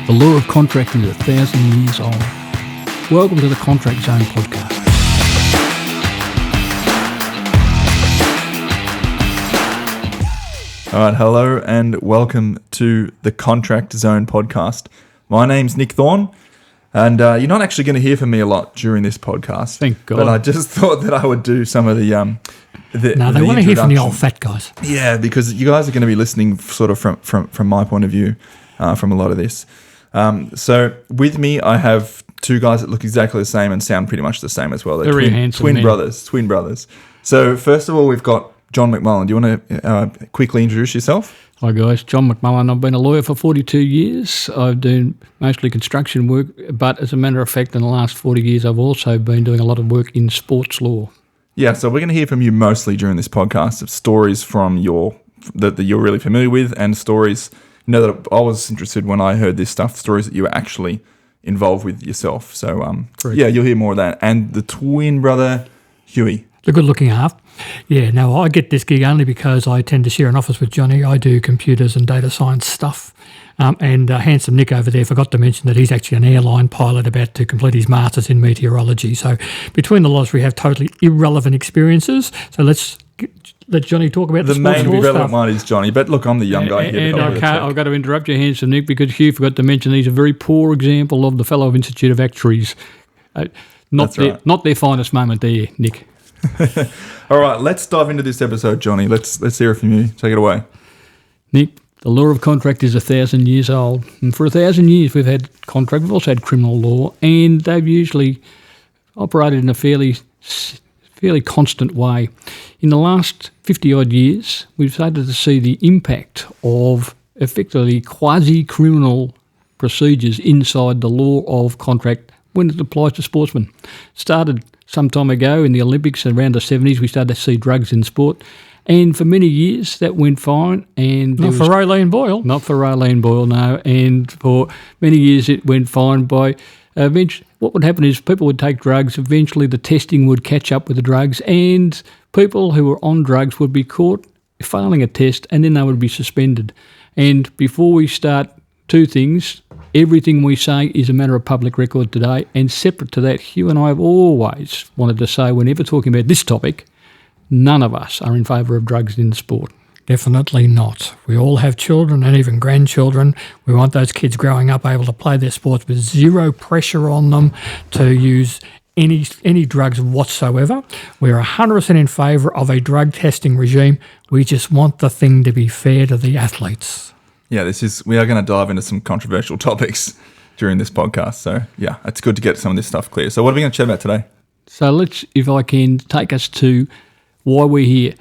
The law of contracting is 1,000 years old. Welcome to the Contract Zone podcast. All right, hello and welcome to the Contract Zone podcast. My name's Nick Thorne, and you're not actually going to hear from me a lot during this podcast. Thank God. But I just thought that I would do some of the they want to hear from the old fat guys. Yeah, because you guys are going to be listening sort of from my point of view from a lot of this. So with me, I have two guys that look exactly the same and sound pretty much the same as well. They're Very handsome twin men. Twin brothers. So first of all, we've got John McMullen. Do you want to quickly introduce yourself? Hi guys, John McMullen. I've been a lawyer for 42 years. I've done mostly construction work, but as a matter of fact, in the last 40 years, I've also been doing a lot of work in sports law. Yeah, so we're going to hear from you mostly during this podcast of stories from that you're really familiar with, and stories that I was interested when I heard this stuff, stories that you were actually involved with yourself. So yeah, you'll hear more of that. And the twin brother, Huey. The good-looking half. Yeah, no, I get this gig only because I tend to share an office with Johnny. I do computers and data science stuff. And handsome Nick over there forgot to mention that he's actually an airline pilot about to complete his master's in meteorology. So between the lots, we have totally irrelevant experiences. So let Johnny talk about the sports main relevant one is Johnny, but look, I'm the young guy here. And I've got to interrupt you, handsome Nick, because Hugh forgot to mention he's a very poor example of the fellow Institute of Actuaries. Not their finest moment there, Nick. All right, let's dive into this episode, Johnny. Let's hear it from you. Take it away. Nick, the law of contract is 1,000 years old. And for 1,000 years we've had contract. We've also had criminal law, and they've usually operated in a fairly constant way. In the last 50-odd years, we've started to see the impact of effectively quasi-criminal procedures inside the law of contract when it applies to sportsmen. Started some time ago in the Olympics, around the 70s, we started to see drugs in sport. And for many years, that went fine. And not for Raylene Boyle. Not for Raylene Boyle, no. And for many years, it went fine by eventually. What would happen is people would take drugs, eventually the testing would catch up with the drugs, and people who were on drugs would be caught failing a test, and then they would be suspended. And before we start, two things. Everything we say is a matter of public record today, and separate to that, Hugh and I have always wanted to say, whenever talking about this topic, none of us are in favour of drugs in sport. Definitely not. We all have children and even grandchildren. We want those kids growing up able to play their sports with zero pressure on them to use any drugs whatsoever. We're 100% in favour of a drug testing regime. We just want the thing to be fair to the athletes. Yeah, we are going to dive into some controversial topics during this podcast. So yeah, it's good to get some of this stuff clear. So what are we going to chat about today? So let's, if I can, take us to why we're here.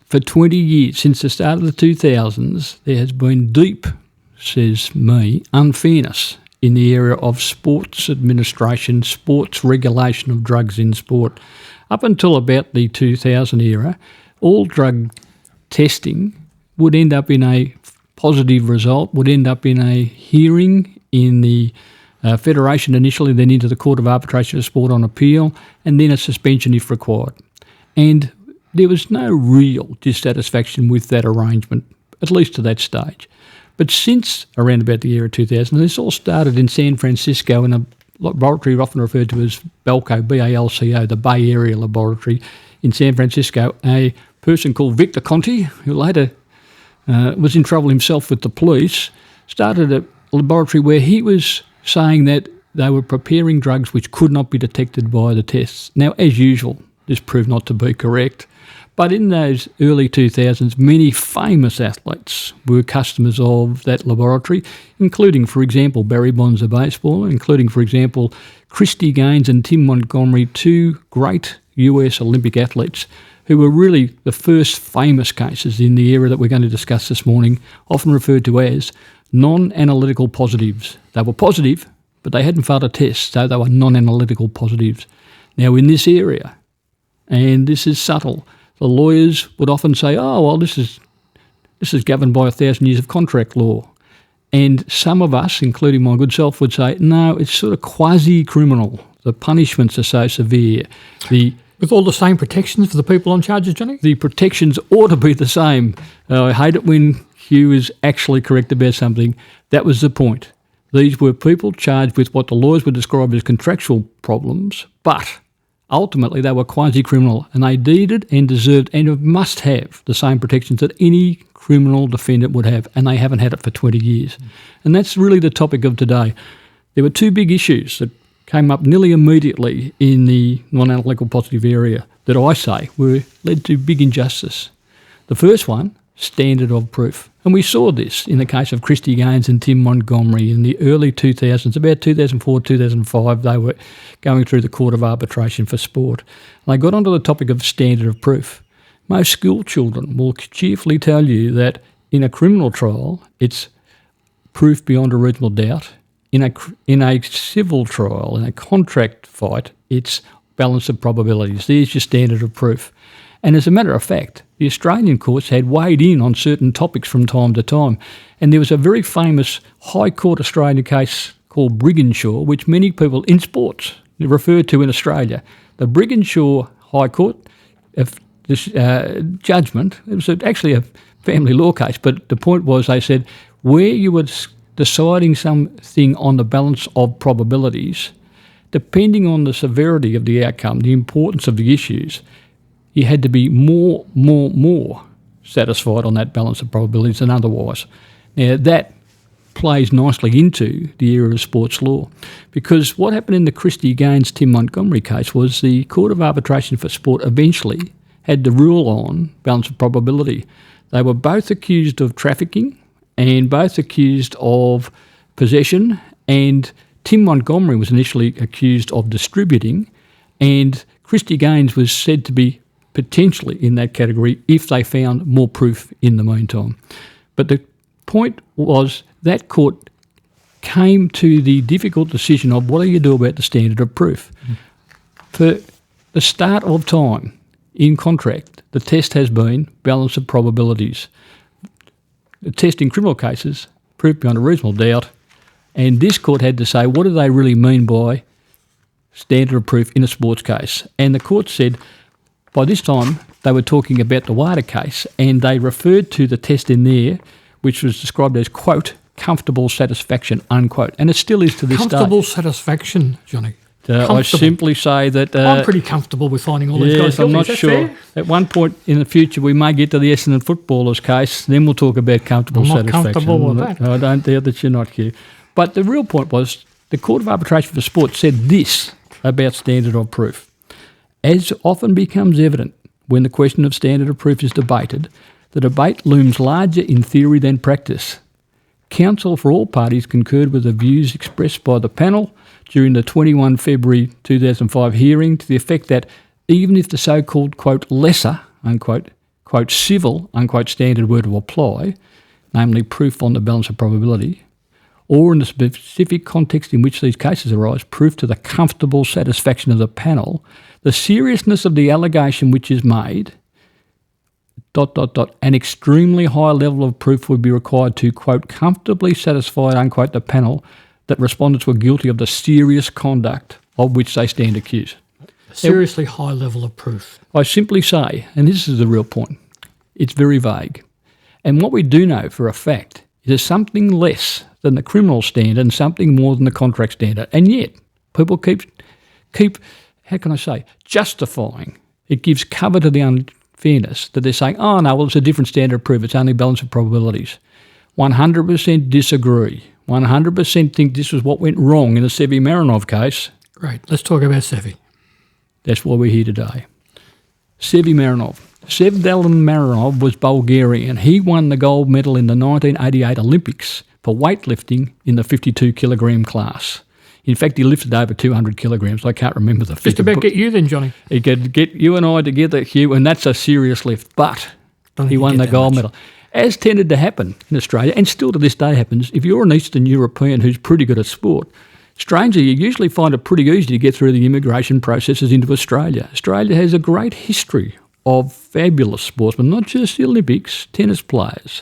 For 20 years, since the start of the 2000s, there has been deep, says me, unfairness in the area of sports administration, sports regulation of drugs in sport. Up until about the 2000 era, all drug testing would end up in a positive result, would end up in a hearing in the Federation initially, then into the Court of Arbitration of Sport on appeal, and then a suspension if required. And there was no real dissatisfaction with that arrangement, at least to that stage. But since around about the year 2000, this all started in San Francisco in a laboratory often referred to as BALCO, B-A-L-C-O, the Bay Area Laboratory in San Francisco. A person called Victor Conti, who later was in trouble himself with the police, started a laboratory where he was saying that they were preparing drugs which could not be detected by the tests. Now, as usual, this proved not to be correct. But in those early 2000s, many famous athletes were customers of that laboratory, including, for example, Barry Bonds, a baseballer, including, for example, Christy Gaines and Tim Montgomery, two great US Olympic athletes who were really the first famous cases in the area that we're going to discuss this morning, often referred to as non-analytical positives. They were positive, but they hadn't failed a test, so they were non-analytical positives. Now, in this area, and this is subtle, the lawyers would often say, oh, well, this is governed by 1,000 years of contract law. And some of us, including my good self, would say, no, it's sort of quasi-criminal. The punishments are so severe. With all the same protections for the people on charges, Johnny? The protections ought to be the same. I hate it when Hugh is actually correct about something. That was the point. These were people charged with what the lawyers would describe as contractual problems, but ultimately they were quasi-criminal, and they needed and deserved and must have the same protections that any criminal defendant would have, and they haven't had it for 20 years. And that's really the topic of today. There were two big issues that came up nearly immediately in the non-analytical positive area that I say led to big injustice. The first one, standard of proof. And we saw this in the case of Christy Gaines and Tim Montgomery in the early 2000s, about 2004, 2005, they were going through the Court of Arbitration for Sport. And they got onto the topic of standard of proof. Most school children will cheerfully tell you that in a criminal trial, it's proof beyond a reasonable doubt. In a civil trial, in a contract fight, it's balance of probabilities. There's your standard of proof. And as a matter of fact, the Australian courts had weighed in on certain topics from time to time. And there was a very famous High Court Australian case called Briginshaw, which many people in sports refer to in Australia. The Briginshaw High Court judgment, it was actually a family law case, but the point was they said where you were deciding something on the balance of probabilities, depending on the severity of the outcome, the importance of the issues, you had to be more satisfied on that balance of probabilities than otherwise. Now, that plays nicely into the area of sports law, because what happened in the Christy Gaines Tim Montgomery case was the Court of Arbitration for Sport eventually had to rule on balance of probability. They were both accused of trafficking and both accused of possession, and Tim Montgomery was initially accused of distributing, and Christy Gaines was said to be potentially in that category if they found more proof in the meantime. But the point was that court came to the difficult decision of what do you do about the standard of proof. For the start of time in contract, the test has been balance of probabilities. The test in criminal cases, proof beyond a reasonable doubt, and this court had to say what do they really mean by standard of proof in a sports case. And the court said by this time they were talking about the WADA case, and they referred to the test in there which was described as, quote, comfortable satisfaction, unquote. And it still is to this day. Comfortable satisfaction, Johnny. I simply say that... I'm pretty comfortable with finding all these guys guilty. I'm not sure. Fair? At one point in the future, we may get to the Essendon footballers case. Then we'll talk about comfortable satisfaction. I'm not comfortable with that. I don't doubt that you're not here. But the real point was the Court of Arbitration for Sport said this about standard of proof. As often becomes evident when the question of standard of proof is debated, the debate looms larger in theory than practice. Counsel for all parties concurred with the views expressed by the panel during the 21 February 2005 hearing to the effect that even if the so-called, quote, lesser, unquote, quote, civil, unquote, standard were to apply, namely proof on the balance of probability, or in the specific context in which these cases arise, proof to the comfortable satisfaction of the panel, the seriousness of the allegation which is made, ... an extremely high level of proof would be required to, quote, comfortably satisfy, unquote, the panel that respondents were guilty of the serious conduct of which they stand accused. A seriously high level of proof. I simply say, and this is the real point, it's very vague. And what we do know for a fact is there's something less than the criminal standard and something more than the contract standard. And yet, people keep how can I say, justifying. It gives cover to the unfairness that they're saying, oh no, well it's a different standard of proof, it's only balance of probabilities. 100% disagree. 100% think this was what went wrong in the Sevi Marinov case. Great, let's talk about Sevi. That's why we're here today. Sevi Marinov. Sevdalin Marinov was Bulgarian. He won the gold medal in the 1988 Olympics for weightlifting in the 52 kilogram class. In fact, he lifted over 200 kilograms. I can't remember the figure. Just about get you then, Johnny. He could get you and I together, Hugh, and that's a serious lift. But he won the gold medal. As tended to happen in Australia, and still to this day happens, if you're an Eastern European who's pretty good at sport, strangely, you usually find it pretty easy to get through the immigration processes into Australia. Australia has a great history of fabulous sportsmen, not just the Olympics, tennis players,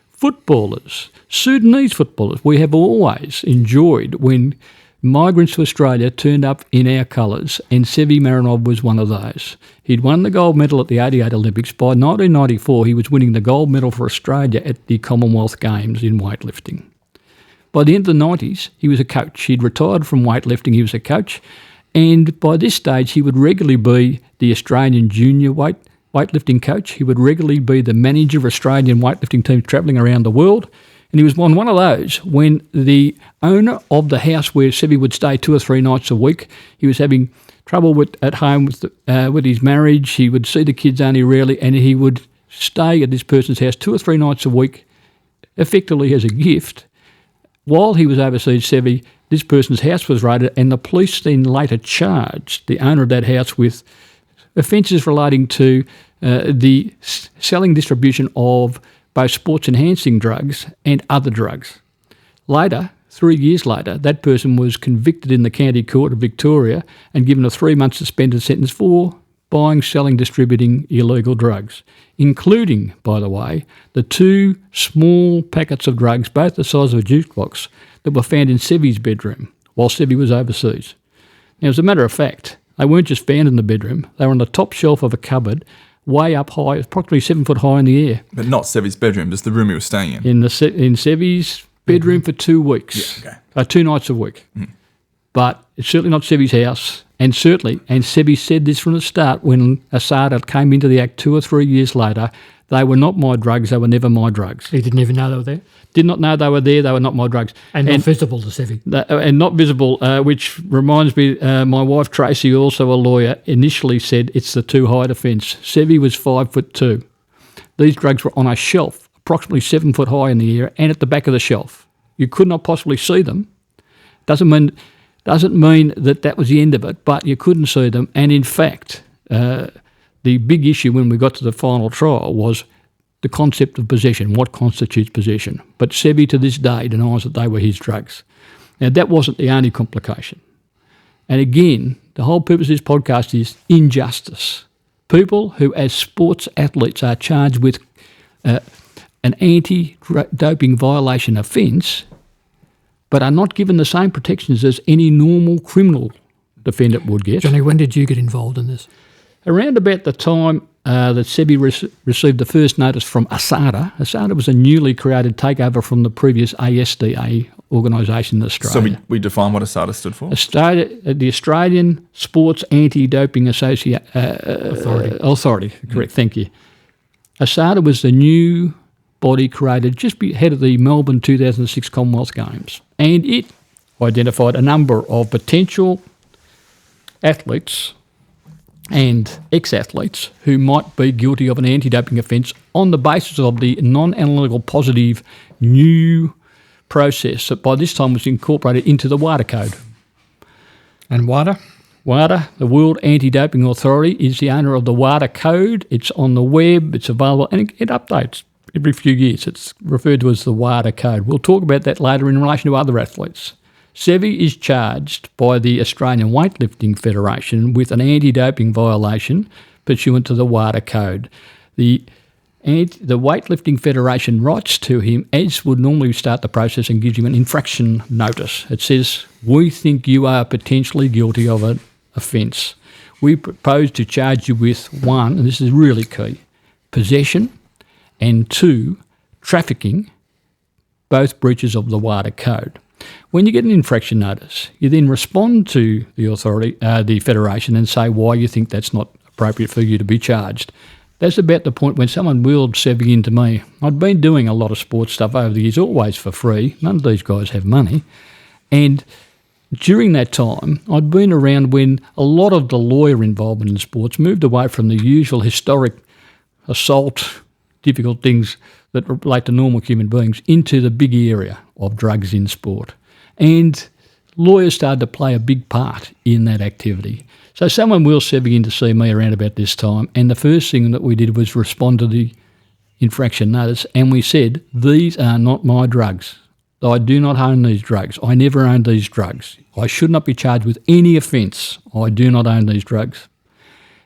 footballers, Sudanese footballers. We have always enjoyed when migrants to Australia turned up in our colours, and Sevi Marinov was one of those. He'd won the gold medal at the 88 Olympics. By 1994, he was winning the gold medal for Australia at the Commonwealth Games in weightlifting. By the end of the 90s, he was a coach. He'd retired from weightlifting. He was a coach. And by this stage, he would regularly be the Australian junior weightlifting coach. He would regularly be the manager of Australian weightlifting teams travelling around the world. And he was on one of those when the owner of the house where Sevi would stay 2 or 3 nights a week, he was having trouble at home with his marriage. He would see the kids only rarely, and he would stay at this person's house 2 or 3 nights a week, effectively as a gift. While he was overseas, Sevi, this person's house was raided, and the police then later charged the owner of that house with offences relating to the selling distribution of both sports-enhancing drugs and other drugs. Later, 3 years later, that person was convicted in the County Court of Victoria and given a 3-month suspended sentence for buying, selling, distributing illegal drugs, including, by the way, the 2 small packets of drugs, both the size of a jukebox, that were found in Sevi's bedroom while Sevi was overseas. Now, as a matter of fact, they weren't just found in the bedroom, they were on the top shelf of a cupboard, way up high, approximately 7 foot high in the air. But not Sevi's bedroom, just the room he was staying in. In Sevi's bedroom for 2 weeks. Yeah, okay. 2 nights a week. But it's certainly not Sevi's house. And Sevi said this from the start when ASADA came into the Act 2 or 3 years later, they were not my drugs, they were never my drugs. He didn't even know they were there? Did not know they were there, they were not my drugs. And not visible to Sevi. And not visible, which reminds me, my wife Tracy, also a lawyer, initially said it's the too high defence. Sevi was 5'2". These drugs were on a shelf, approximately 7 foot high in the air and at the back of the shelf. You could not possibly see them. Doesn't mean that was the end of it, but you couldn't see them. And in fact, the big issue when we got to the final trial was the concept of possession, what constitutes possession. But Sevi to this day denies that they were his drugs. Now, that wasn't the only complication. And again, the whole purpose of this podcast is injustice. People who, as sports athletes, are charged with an anti-doping violation offence, but are not given the same protections as any normal criminal defendant would get. Johnny, when did you get involved in this? Around about the time that Sevi received the first notice from ASADA. ASADA was a newly created takeover from the previous ASADA organisation in Australia. So we define what ASADA stood for? The Australian Sports Anti-Doping Authority. Correct, thank you. ASADA was the new body created just ahead of the Melbourne 2006 Commonwealth Games, and it identified a number of potential athletes and ex-athletes who might be guilty of an anti-doping offence on the basis of the non-analytical positive new process that by this time was incorporated into the WADA code. And WADA? WADA, the World Anti-Doping Authority, is the owner of the WADA code. It's on the web, it's available, and it updates every few years. It's referred to as the WADA code. We'll talk about that later in relation to other athletes. Sevi is charged by the Australian Weightlifting Federation with an anti-doping violation pursuant to the WADA code. The Weightlifting Federation writes to him, as would normally start the process, and gives him an infraction notice. It says, "We think you are potentially guilty of an offence. We propose to charge you with 1," and this is really key, possession, and 2, trafficking, both breaches of the WADA code. When you get an infraction notice, you then respond to the authority, the Federation, and say why you think that's not appropriate for you to be charged. That's about the point when someone wheeled Sevi into me. I'd been doing a lot of sports stuff over the years, always for free. None of these guys have money. And during that time, I'd been around when a lot of the lawyer involvement in sports moved away from the usual historic assault, difficult things that relate to normal human beings into the big area of drugs in sport. And lawyers started to play a big part in that activity. So someone wheeled Sevi in to see me around about this time, and the first thing that we did was respond to the infraction notice, and we said, "These are not my drugs. I do not own these drugs. I never owned these drugs. I should not be charged with any offence. I do not own these drugs."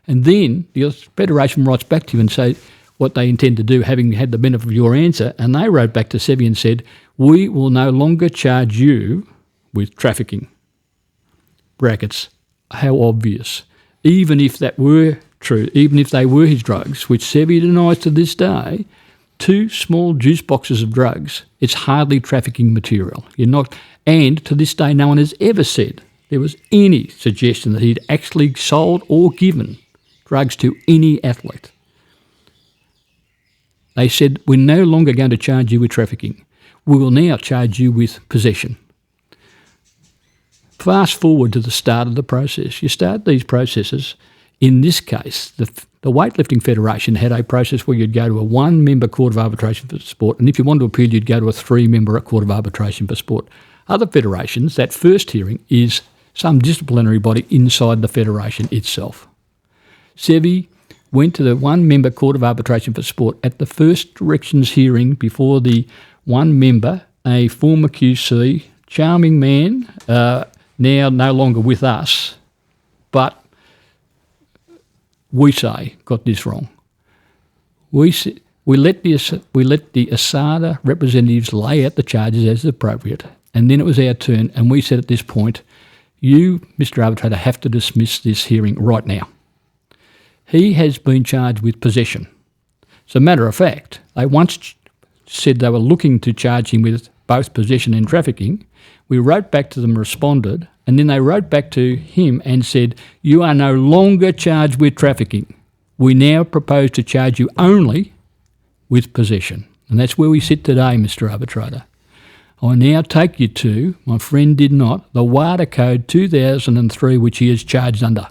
And then the Federation writes back to you and say what they intend to do, having had the benefit of your answer, and they wrote back to Sevi and said, "We will no longer charge you with trafficking." Brackets, how obvious. Even if that were true, even if they were his drugs, which Sevi denies to this day, 2 small juice boxes of drugs, it's hardly trafficking material. You're not, and to this day, no one has ever said there was any suggestion that he'd actually sold or given drugs to any athlete. They said, we're no longer going to charge you with trafficking. We will now charge you with possession. Fast forward to the start of the process. You start these processes. In this case, the Weightlifting Federation had a process where you'd go to a 1-member Court of Arbitration for Sport, and if you wanted to appeal, you'd go to a 3-member Court of Arbitration for Sport. Other federations, that first hearing is some disciplinary body inside the federation itself. Sevi went to the 1-member Court of Arbitration for Sport at the first directions hearing before the 1-member, a former QC, charming man, now no longer with us, but we say got this wrong. We let the ASADA representatives lay out the charges as appropriate, and then it was our turn, and we said at this point, you, Mr. Arbitrator, have to dismiss this hearing right now. He has been charged with possession. As a matter of fact, they once said they were looking to charge him with both possession and trafficking. We wrote back to them, responded, and then they wrote back to him and said, you are no longer charged with trafficking. We now propose to charge you only with possession. And that's where we sit today, Mr. Arbitrator. I now take you to, my friend did not, the WADA Code 2003, which he is charged under.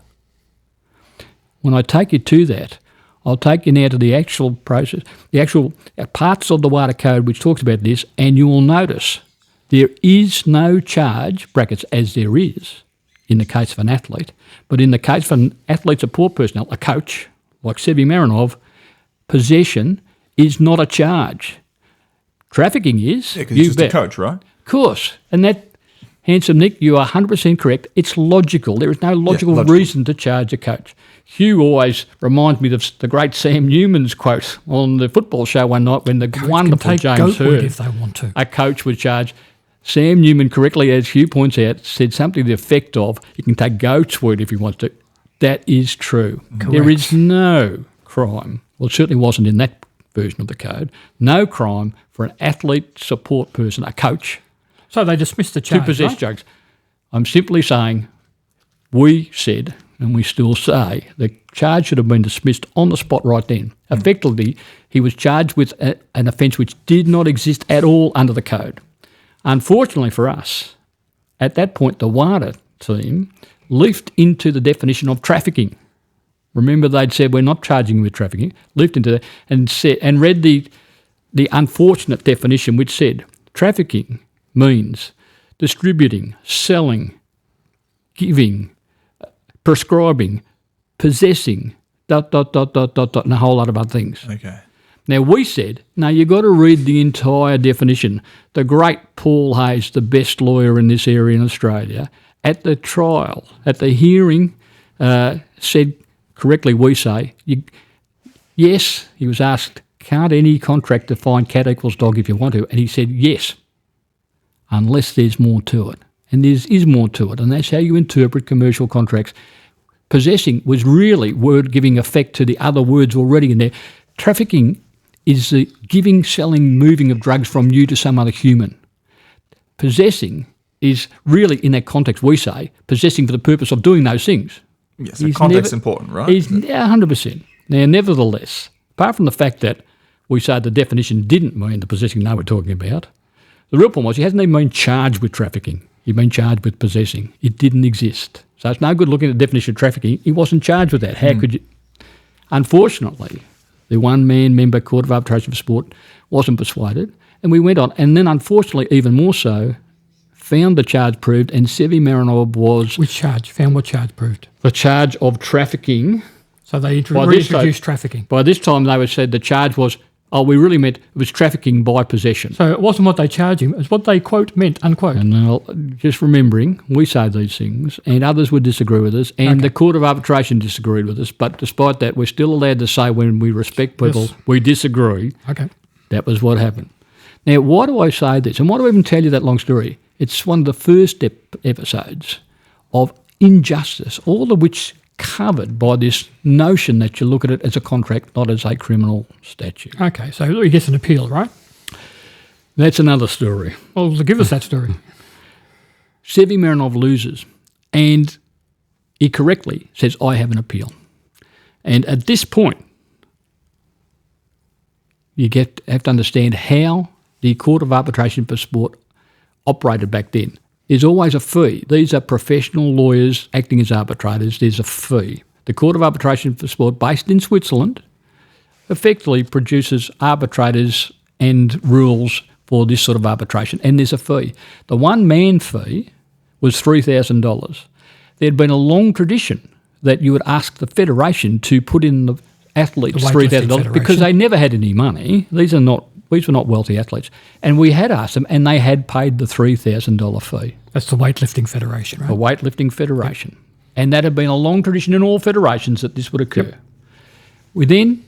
When I take you to that, I'll take you now to the actual process, the actual parts of the WADA Code which talks about this, and you will notice there is no charge, brackets, as there is in the case of an athlete, but in the case of an athlete support personnel, a coach, like Sevdalin Marinov, possession is not a charge. Trafficking is. Yeah, because he's just a coach, right? Of course. And that, handsome Nick, you are 100% correct. It's logical. There is no logical reason to charge a coach. Hugh always reminds me of the great Sam Newman's quote on the football show one night when the wonderful James Hurd, if they want to, a coach would charge. Sam Newman, correctly, as Hugh points out, said something to the effect of, you can take goat's word if you want to. That is true. Correct. There is no crime, well, it certainly wasn't in that version of the code, no crime for an athlete support person, a coach, so they dismissed the charge, to possess right? drugs. I'm simply saying we said, and we still say, the charge should have been dismissed on the spot right then. Effectively, he was charged with an offence which did not exist at all under the code. Unfortunately for us, at that point, the WADA team leafed into the definition of trafficking. Remember, they'd said, we're not charging you with trafficking, leafed into that and read the unfortunate definition which said, trafficking means distributing, selling, giving, prescribing, possessing, ... and a whole lot of other things. Okay. Now, we said, no, you've got to read the entire definition. The great Paul Hayes, the best lawyer in this area in Australia, at the trial, at the hearing, said correctly, we say, yes, he was asked, can't any contract define cat equals dog if you want to? And he said, yes, unless there's more to it. And there is more to it, and that's how you interpret commercial contracts. Possessing was really word giving effect to the other words already in there. Trafficking is the giving, selling, moving of drugs from you to some other human. Possessing is really, in that context, we say, possessing for the purpose of doing those things. Yes, so context is important, right? He's 100%. Now, nevertheless, apart from the fact that we say the definition didn't mean the possessing they were talking about, the real point was he hasn't even been charged with trafficking. He'd been charged with possessing. It didn't exist. So it's no good looking at the definition of trafficking. He wasn't charged with that. How could you? Unfortunately, the one-man member Court of Arbitration for Sport wasn't persuaded, and we went on. And then, unfortunately, even more so, found the charge proved, and Sevdalin Marinov was... Which charge? Found what charge proved? The charge of trafficking. So they reintroduced trafficking. By this time, they said the charge was, we really meant it was trafficking by possession. So it wasn't what they charged him, it's what they, quote, meant, unquote. And just remembering, we say these things, and others would disagree with us, and the Court of Arbitration disagreed with us, but despite that, we're still allowed to say when we respect people, we disagree. Okay. That was what happened. Now, why do I say this, and why do I even tell you that long story? It's one of the first episodes of injustice, all of which covered by this notion that you look at it as a contract, not as a criminal statute. Okay, so he gets an appeal, right? That's another story. Well, give us that story. Sevdalin Marinov loses, and he correctly says, I have an appeal. And at this point, you have to understand how the Court of Arbitration for Sport operated back then. There's always a fee. These are professional lawyers acting as arbitrators. There's a fee. The Court of Arbitration for Sport, based in Switzerland, effectively produces arbitrators and rules for this sort of arbitration, and there's a fee. The one-man fee was $3,000. There had been a long tradition that you would ask the federation to put in the athletes $3,000 because they never had any money. These were not wealthy athletes. And we had asked them, and they had paid the $3,000 fee. That's the weightlifting federation, right? The weightlifting federation. Yep. And that had been a long tradition in all federations that this would occur. Yep. We then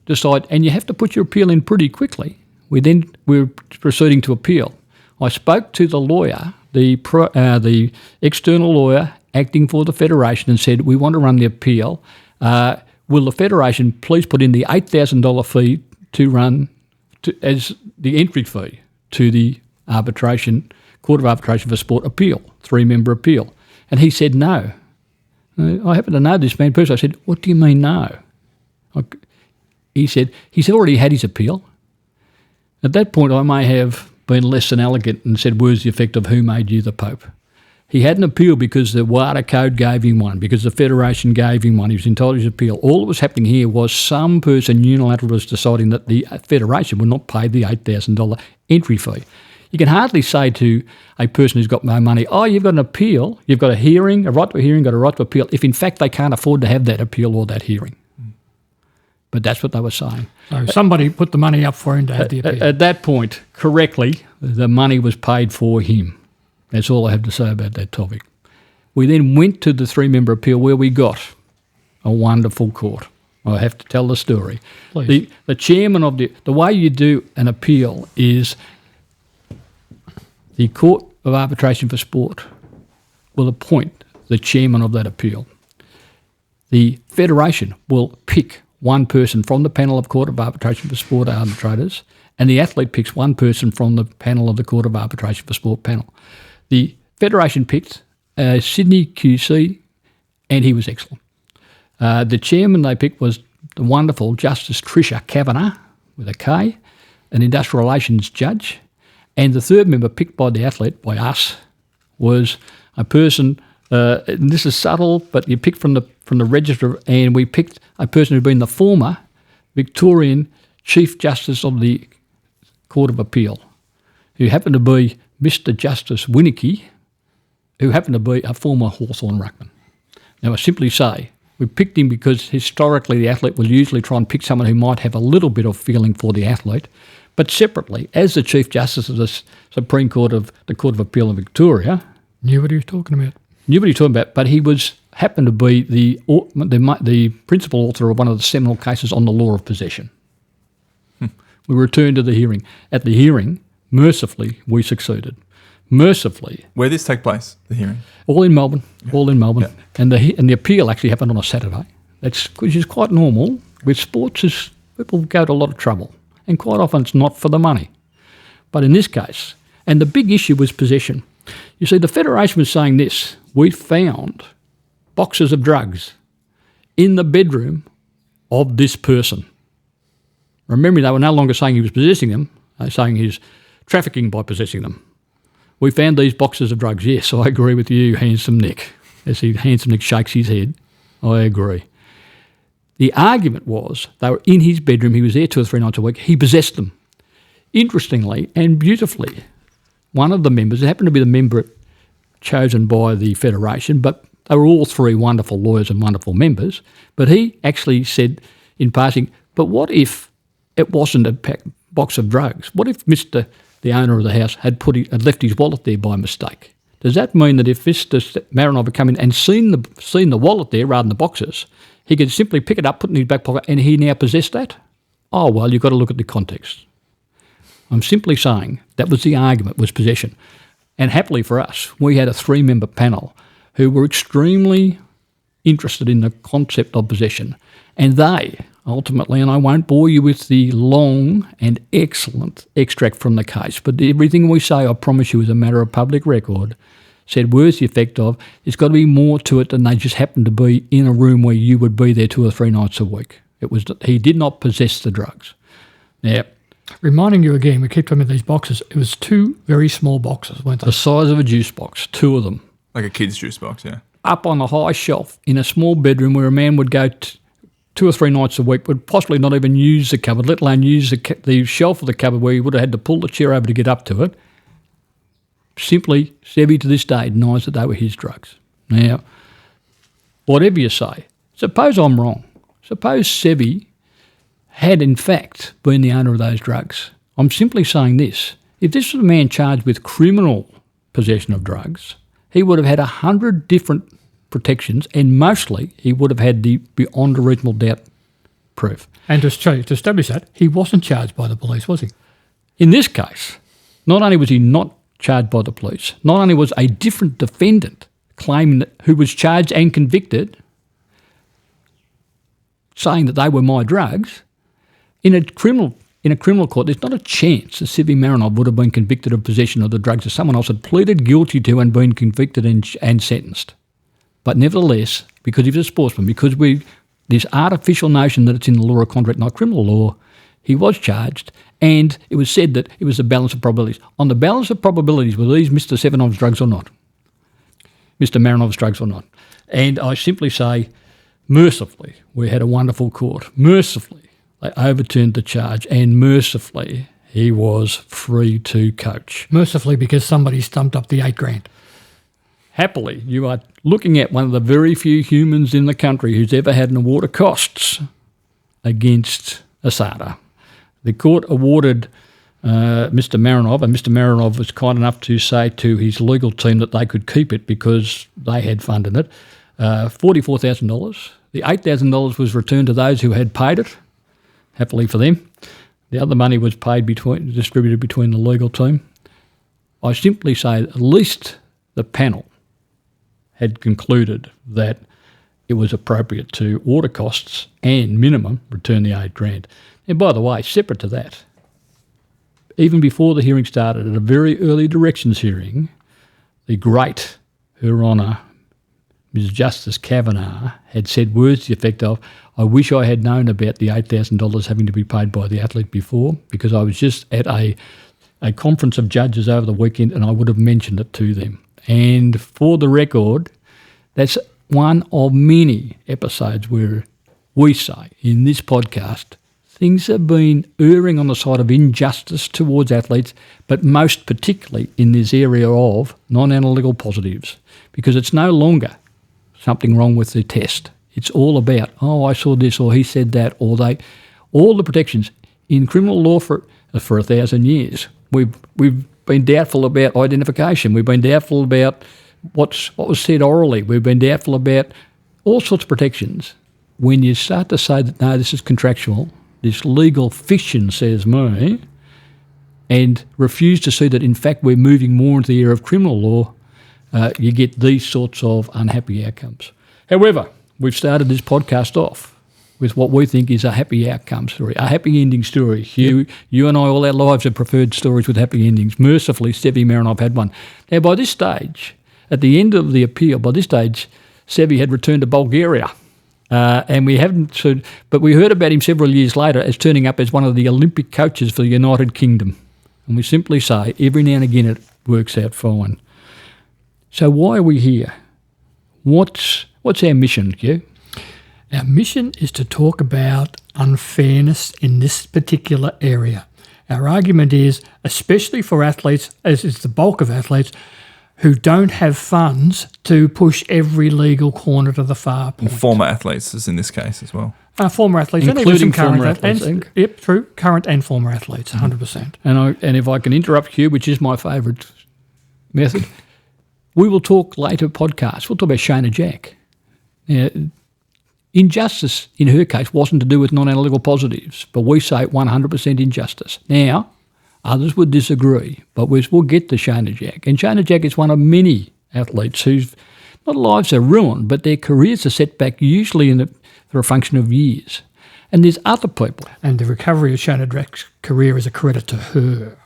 decide, and you have to put your appeal in pretty quickly. We're proceeding to appeal. I spoke to the lawyer, the external lawyer acting for the federation, and said, we want to run the appeal. Will the federation please put in the $8,000 fee to run as the entry fee to the Court of Arbitration for Sport appeal, 3-member appeal? And he said no. I happen to know this man personally. I said, what do you mean no? He said he's already had his appeal. At that point, I may have been less than elegant and said, where's the effect of who made you the Pope? He had an appeal because the WADA code gave him one, because the federation gave him one. He was entitled to his appeal. All that was happening here was some person unilaterally was deciding that the federation would not pay the $8,000 entry fee. You can hardly say to a person who's got no money, oh, you've got an appeal, you've got a hearing, a right to a hearing, got a right to appeal, if in fact they can't afford to have that appeal or that hearing. But that's what they were saying. So somebody put the money up for him to have the appeal. At that point, correctly, the money was paid for him. That's all I have to say about that topic. We then went to the 3-member appeal where we got a wonderful court. I have to tell the story. Please. The chairman of the way you do an appeal is the Court of Arbitration for Sport will appoint the chairman of that appeal. The federation will pick one person from the panel of Court of Arbitration for Sport arbitrators, and the athlete picks one person from the panel of the Court of Arbitration for Sport panel. The federation picked Sydney QC, and he was excellent. The chairman they picked was the wonderful Justice Tricia Kavanagh, with a K, an industrial relations judge, and the third member picked by the athlete, by us, was a person, and this is subtle, but you picked from the register, and we picked a person who'd been the former Victorian Chief Justice of the Court of Appeal, who happened to be Mr. Justice Winnicky, who happened to be a former Hawthorn ruckman. Now, I simply say, we picked him because historically the athlete will usually try and pick someone who might have a little bit of feeling for the athlete, but separately, as the Chief Justice of the Supreme Court of the Court of Appeal in Victoria, knew what he was talking about. But he happened to be the principal author of one of the seminal cases on the law of possession. We returned to the hearing. At the hearing, mercifully, we succeeded. Mercifully. Where did this take place, the hearing? All in Melbourne. Yeah. All in Melbourne. Yeah. And the appeal actually happened on a Saturday. Which is quite normal. With sports, people go to a lot of trouble. And quite often it's not for the money. But in this case, and the big issue was possession. You see, the Federation was saying this: we found boxes of drugs in the bedroom of this person. Remember, they were no longer saying he was possessing them. They were saying he's trafficking by possessing them. We found these boxes of drugs. Yes, I agree with you, Handsome Nick. As Handsome Nick shakes his head, I agree. The argument was they were in his bedroom. He was there 2 or 3 nights a week. He possessed them. Interestingly and beautifully, one of the members, it happened to be the member chosen by the Federation, but they were all 3 wonderful lawyers and wonderful members, but he actually said in passing, but what if it wasn't a box of drugs? What if the owner of the house had left his wallet there by mistake? Does that mean that if Mr. Marinov had come in and seen the wallet there rather than the boxes, he could simply pick it up, put it in his back pocket, and he now possessed that? Oh, well, you've got to look at the context. I'm simply saying that was the argument, was possession. And happily for us, we had a 3-member panel who were extremely interested in the concept of possession. And they, ultimately, and I won't bore you with the long and excellent extract from the case, but everything we say, I promise you, is a matter of public record, said words the effect of, there's got to be more to it than they just happen to be in a room where you would be there 2 or 3 nights a week. It was that he did not possess the drugs. Now, reminding you again, we keep talking about these boxes. It was 2 very small boxes, weren't they? the size of a juice box, 2 of them, Like a kid's juice box, yeah. up on a high shelf in a small bedroom where a man would go 2 or 3 nights a week, would possibly not even use the cupboard, let alone use the shelf of the cupboard where he would have had to pull the chair over to get up to it. Simply, Sevi to this day denies that they were his drugs. Now, whatever you say, suppose I'm wrong. Suppose Sevi had in fact been the owner of those drugs. I'm simply saying this. If this was a man charged with criminal possession of drugs, he would have had 100 different protections, and mostly he would have had the beyond a reasonable doubt proof. And to establish that, he wasn't charged by the police, was he? In this case, not only was he not charged by the police, not only was a different defendant claiming that, who was charged and convicted, saying that they were my drugs, in a criminal court, there's not a chance that Sevdalin Marinov would have been convicted of possession of the drugs that someone else had pleaded guilty to and been convicted and sentenced. But nevertheless, because he was a sportsman, because this artificial notion that it's in the law of contract, not criminal law, he was charged, and it was said that it was a balance of probabilities. On the balance of probabilities, were these Mr. Sevenov's drugs or not? Mr. Marinov's drugs or not? And I simply say, mercifully, we had a wonderful court. Mercifully, they overturned the charge, and mercifully, he was free to coach. Mercifully, because somebody stumped up the $8,000. Happily, you are looking at one of the very few humans in the country who's ever had an award of costs against ASADA. The court awarded Mr. Marinov, and Mr. Marinov was kind enough to say to his legal team that they could keep it because they had funded it, $44,000. The $8,000 was returned to those who had paid it, happily for them. The other money was distributed between the legal team. I simply say at least the panel had concluded that it was appropriate to order costs and minimum return the $8,000. And by the way, separate to that, even before the hearing started, at a very early directions hearing, the great Her Honour, Ms. Justice Kavanagh, had said words to the effect of, I wish I had known about the $8,000 having to be paid by the athlete before, because I was just at a conference of judges over the weekend and I would have mentioned it to them. And for the record, that's one of many episodes where we say in this podcast, things have been erring on the side of injustice towards athletes, but most particularly in this area of non-analytical positives, because it's no longer something wrong with the test. It's all about, I saw this, or he said that, or all the protections. In criminal law for 1,000 years, we've been doubtful about identification. We've been doubtful about what was said orally. We've been doubtful about all sorts of protections. When you start to say that, no, this is contractual, this legal fiction says me, and refuse to see that, in fact, we're moving more into the area of criminal law, you get these sorts of unhappy outcomes. However, we've started this podcast off with what we think is a happy outcome story, a happy ending story. Hugh, you and I, all our lives have preferred stories with happy endings. Mercifully, Sevdalin Marinov had one. Now, by this stage, at the end of the appeal, Sevi had returned to Bulgaria. And we haven't, but we heard about him several years later as turning up as one of the Olympic coaches for the United Kingdom. And we simply say, every now and again it works out fine. So why are we here? What's our mission, Hugh? Our mission is to talk about unfairness in this particular area. Our argument is, especially for athletes, as is the bulk of athletes, who don't have funds to push every legal corner to the far point. Former athletes is in this case as well. Former athletes, including current former athletes. Yep, true. Current and former athletes, 100%. And if I can interrupt Hugh, which is my favourite method, we will talk later podcasts. We'll talk about Shana Jack. Now, injustice in her case wasn't to do with non-analytical positives, but we say 100% injustice. Now, others would disagree, but we'll get to Shana Jack. And Shana Jack is one of many athletes who's Not lives are ruined, but their careers are set back usually for a function of years. And there's other people. And the recovery of Shona Drack's career is a credit to her.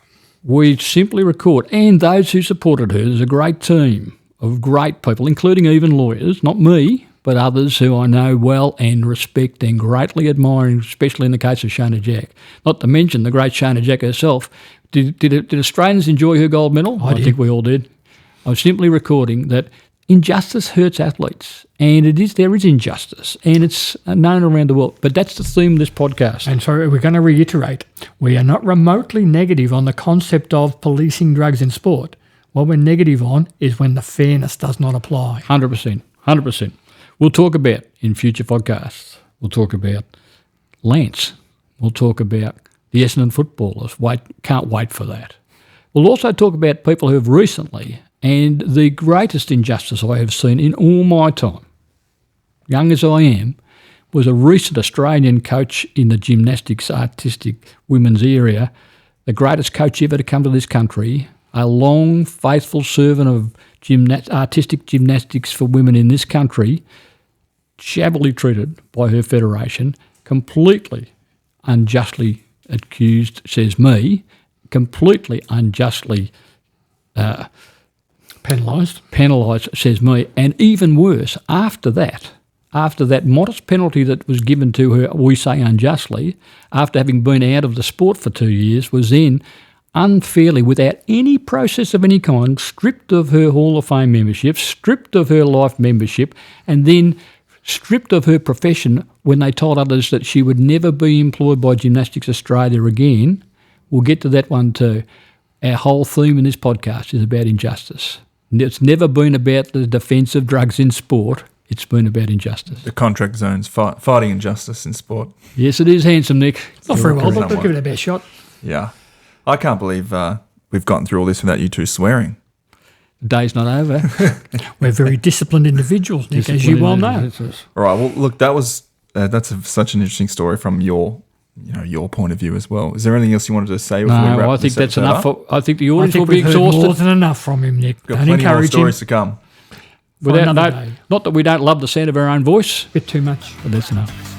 We simply record, and those who supported her. There's a great team of great people, including even lawyers, not me, but others who I know well and respect and greatly admire, especially in the case of Shona Jack. Not to mention the great Shona Jack herself. Did Australians enjoy her gold medal? I think we all did. I was simply recording that injustice hurts athletes, and there is injustice, and it's known around the world. But that's the theme of this podcast. And so we're going to reiterate, we are not remotely negative on the concept of policing drugs in sport. What we're negative on is when the fairness does not apply. 100%. We'll talk about, in future podcasts, we'll talk about Lance. We'll talk about the Essendon footballers. Can't wait for that. We'll also talk about people who have recently, and the greatest injustice I have seen in all my time, young as I am, was a recent Australian coach in the gymnastics artistic women's area, the greatest coach ever to come to this country, a long, faithful servant of artistic gymnastics for women in this country, shabbily treated by her federation, completely unjustly accused, says me, completely unjustly penalised, says me, and even worse, after that modest penalty that was given to her, we say unjustly, after having been out of the sport for 2 years, was then unfairly, without any process of any kind, stripped of her Hall of Fame membership, stripped of her life membership, and then stripped of her profession when they told others that she would never be employed by Gymnastics Australia again. We'll get to that one too. Our whole theme in this podcast is about injustice. It's never been about the defence of drugs in sport. It's been about injustice. The contract zones, fighting injustice in sport. Yes, it is handsome, Nick. Not very well, but we'll give it a best shot. Yeah. I can't believe we've gotten through all this without you two swearing. The day's not over. We're very disciplined individuals, Nick, as you well know. All right. Well, look, that's such an interesting story from your point of view as well. Is there anything else you wanted to say before we wrap I think that's enough. I think the audience will be we've heard exhausted. More than enough from him, Nick. Got Don't plenty more encourage stories him. to come. Not Not that we don't love the sound of our own voice. Bit too much. But that's enough.